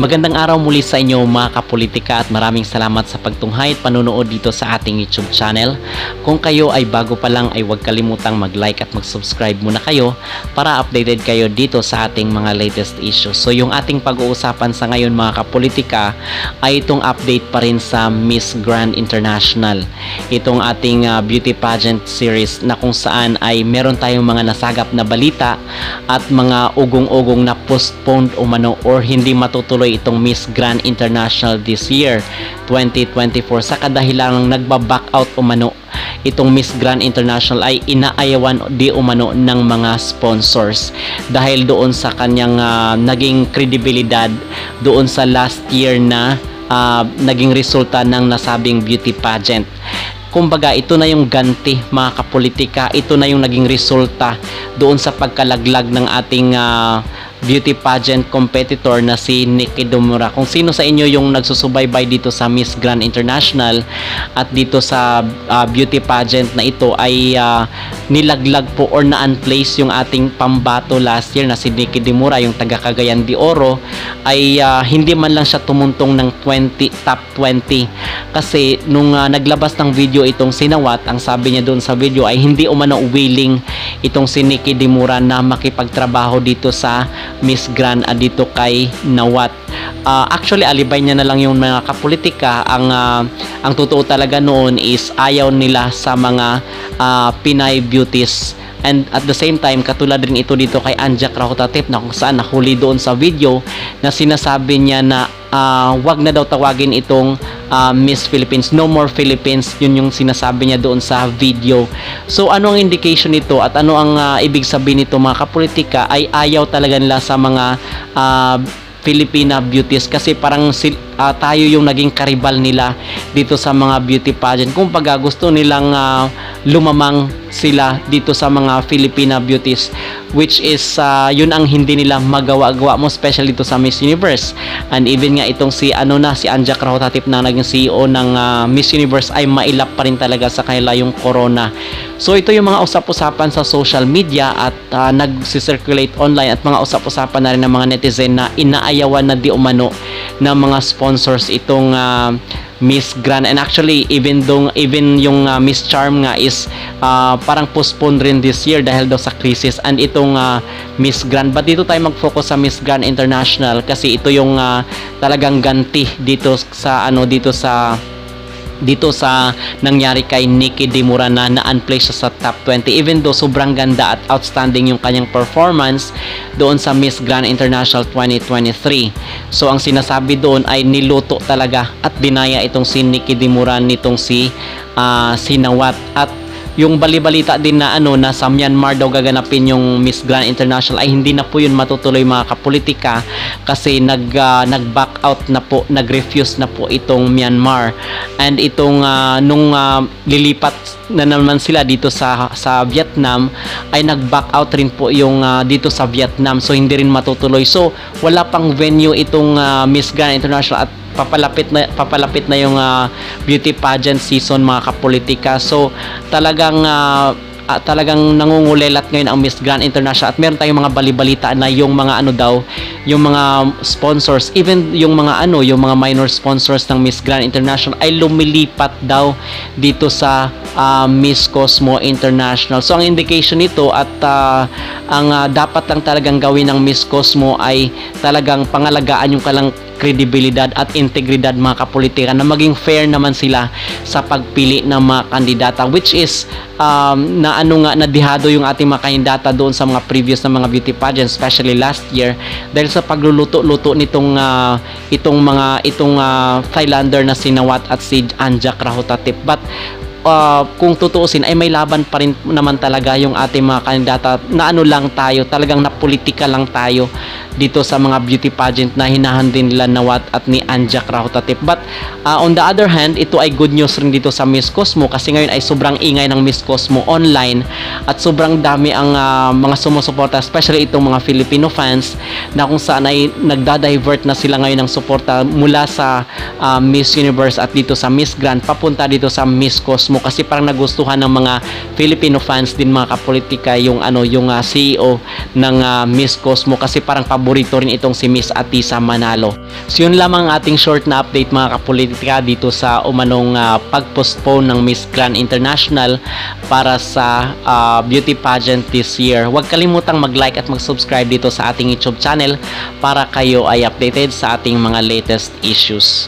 Magandang araw muli sa inyo mga kapolitika at maraming salamat sa pagtunghay at panunood dito sa ating YouTube channel. Kung kayo ay bago pa lang ay huwag kalimutang mag-like at mag-subscribe muna kayo para updated kayo dito sa ating mga latest issues. So yung ating pag-uusapan sa ngayon mga kapolitika ay itong update pa rin sa Miss Grand International. Itong ating beauty pageant series na kung saan ay meron tayong mga nasagap na balita at mga ugong-ugong na postponed umano or hindi matutuloy itong Miss Grand International this year 2024 sa kadahilanang nagba-back out umano itong Miss Grand International ay inaayawan di umano ng mga sponsors dahil doon sa kanyang naging kredibilidad doon sa last year na naging resulta ng nasabing beauty pageant. Kumbaga, ito na yung ganti mga kapolitika, ito na yung naging resulta doon sa pagkalaglag ng ating beauty pageant competitor na si Nikki Dimora. Kung sino sa inyo yung nagsusubaybay dito sa Miss Grand International at dito sa beauty pageant na ito ay nilaglag po or na-unplace yung ating pambato last year na si Nikki Dimora, yung taga Cagayan de Oro, ay hindi man lang siya tumuntong ng top 20 kasi nung naglabas ng video itong sinawat, ang sabi niya doon sa video ay hindi umano willing itong si Nikki Dimora na makipagtrabaho dito sa Miss Grand dito kay Nawat. Actually alibay niya na lang yung mga kapolitika. Ang totoo talaga noon is ayaw nila sa mga Pinay beauties. And at the same time, katulad rin ito dito kay Anja Krahutatip na kung saan nahuli doon sa video na sinasabi niya na wag na daw tawagin itong Miss Philippines, no more Philippines, yun yung sinasabi niya doon sa video. So ano ang indication nito at ano ang ibig sabihin nito mga kapolitika ay ayaw talaga nila sa mga Filipina beauties kasi parang tayo yung naging karibal nila dito sa mga beauty pageant. Kung pag gusto nilang lumamang sila dito sa mga Filipina beauties, which is yun ang hindi nila magawa-gawa mo, especially dito sa Miss Universe. And even nga itong si Anja Krahutatip na naging CEO ng Miss Universe ay mailap pa rin talaga sa kanila yung corona. So ito yung mga usap-usapan sa social media at nag-circulate online at mga usap-usapan na rin ng mga netizen na inaayawan na di umano ng mga sponsors itong Miss Grand. And actually even yung Miss Charm nga is parang postponed rin this year dahil daw sa crisis and itong Miss Grand. But dito tayo mag-focus sa Miss Grand International kasi ito yung talagang ganti dito sa nangyari kay Nikki Dimora na na-unplace siya sa top 20 even though sobrang ganda at outstanding yung kanyang performance doon sa Miss Grand International 2023. So ang sinasabi doon ay niluto talaga at dinaya itong si Nikki Dimora nitong si Nawat. At yung balibalita din na na sa Myanmar daw gaganapin yung Miss Grand International ay hindi na po yun matutuloy mga kapolitika kasi nag-back out na po, nag-refuse na po itong Myanmar. And itong nung lilipat na naman sila dito sa Vietnam ay nag-back out rin po yung dito sa Vietnam, so hindi rin matutuloy. So wala pang venue itong Miss Grand International at papalapit na yung beauty pageant season mga kapolitika. So talagang nangungulelat ngayon ang Miss Grand International at meron tayong mga balibalita na yung mga yung mga sponsors, even yung mga minor sponsors ng Miss Grand International ay lumilipat daw dito sa Miss Cosmo International. So ang indication nito at ang dapat lang talagang gawin ng Miss Cosmo ay talagang pangalagaan yung kredibilidad at integridad mga kapolitika na maging fair naman sila sa pagpili ng mga kandidata, which is nadihado yung ating mga kandidata doon sa mga previous na mga beauty pageants, especially last year dahil sa pagluluto-luto nitong itong Thailander na si Nawat at si Anja Krahutatip. But kung tutuusin ay may laban pa rin naman talaga yung ating mga kandidata na lang tayo, talagang napolitika lang tayo dito sa mga beauty pageant na hinahandin nila Nawat at ni Anja Krahutatip. But on the other hand, ito ay good news rin dito sa Miss Cosmo kasi ngayon ay sobrang ingay ng Miss Cosmo online at sobrang dami ang mga sumusuporta, especially itong mga Filipino fans na kung saan ay nagda-divert na sila ngayon ng suporta mula sa Miss Universe at dito sa Miss Grand papunta dito sa Miss Cosmo Cosmo kasi parang nagustuhan ng mga Filipino fans din mga kapolitika yung CEO ng Miss Cosmo kasi parang paborito rin itong si Miss Atisa Manalo. So yun lamang ang ating short na update mga kapolitika dito sa umanong pag-postpone ng Miss Grand International para sa beauty pageant this year. Huwag kalimutang mag-like at mag-subscribe dito sa ating YouTube channel para kayo ay updated sa ating mga latest issues.